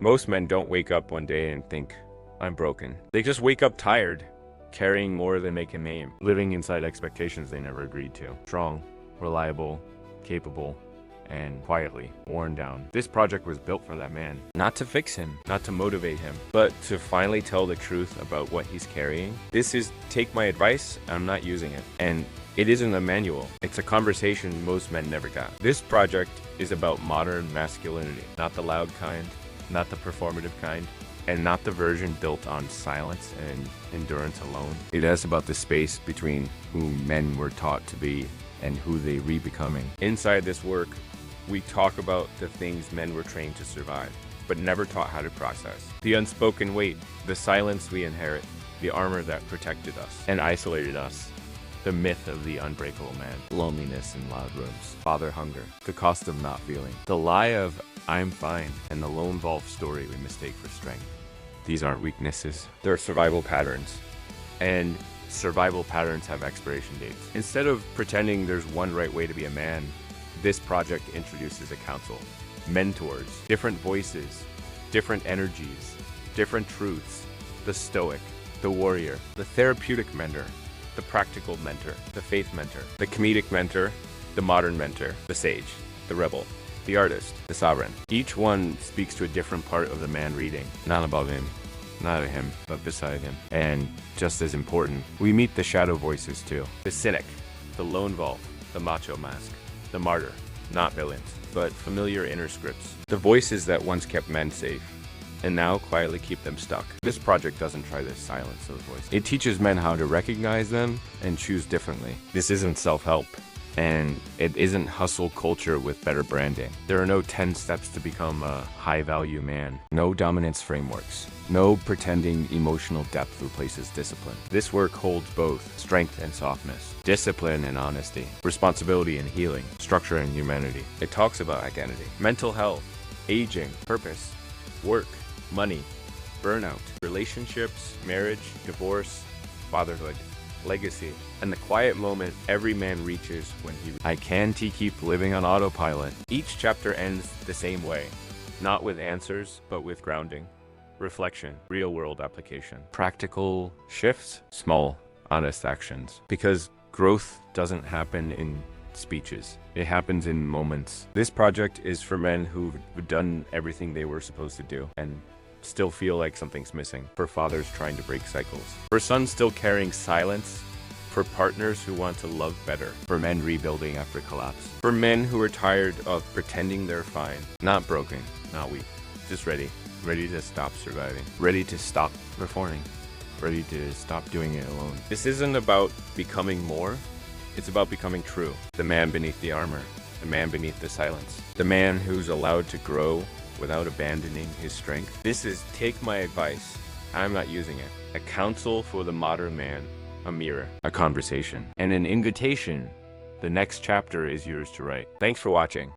Most men don't wake up one day and think, I'm broken. They just wake up tired, carrying more than they can name, living inside expectations they never agreed to. Strong, reliable, capable, and quietly worn down. This project was built for that man. Not to fix him, not to motivate him, but to finally tell the truth about what he's carrying. This is take my advice, I'm not using it. And it isn't a manual. It's a conversation most men never got. This project is about modern masculinity, not the loud kind, not the performative kind, and not the version built on silence and endurance alone. It is about the space between who men were taught to be and who they re-becoming. Inside this work, we talk about the things men were trained to survive, but never taught how to process. The unspoken weight, the silence we inherit, the armor that protected us and isolated us. The myth of the unbreakable man, loneliness in loud rooms, father hunger, the cost of not feeling, the lie of I'm fine, and the lone wolf story we mistake for strength. These aren't weaknesses, they're survival patterns. And survival patterns have expiration dates. Instead of pretending there's one right way to be a man, this project introduces a council, mentors, different voices, different energies, different truths, the stoic, the warrior, the therapeutic mentor, the practical mentor, the faith mentor, the comedic mentor, the modern mentor, the sage, the rebel, the artist, the sovereign. Each one speaks to a different part of the man reading, not above him, not at him, but beside him. And just as important, we meet the shadow voices too. The cynic, the lone wolf, the macho mask, the martyr, not villains, but familiar inner scripts. The voices that once kept men safe, and now quietly keep them stuck. This project doesn't try to silence those voices. It teaches men how to recognize them and choose differently. This isn't self-help, and it isn't hustle culture with better branding. There are no 10 steps to become a high-value man. No dominance frameworks. No pretending emotional depth replaces discipline. This work holds both strength and softness, discipline and honesty, responsibility and healing, structure and humanity. It talks about identity, mental health, aging, purpose, work, money, burnout, relationships, marriage, divorce, fatherhood, legacy, and the quiet moment every man reaches when I can't keep living on autopilot. Each chapter ends the same way, not with answers, but with grounding, reflection, real-world application, practical shifts, small, honest actions. Because growth doesn't happen in speeches. It happens in moments. This project is for men who've done everything they were supposed to do and still feel like something's missing. For fathers trying to break cycles. For sons still carrying silence. For partners who want to love better. For men rebuilding after collapse. For men who are tired of pretending they're fine. Not broken, not weak. Just ready. Ready to stop surviving. Ready to stop performing. Ready to stop doing it alone. This isn't about becoming more. It's about becoming true. The man beneath the armor. The man beneath the silence. The man who's allowed to grow without abandoning his strength. This is take my advice. I'm not using it. A counsel for the modern man. A mirror. A conversation. And an invitation. The next chapter is yours to write. Thanks for watching.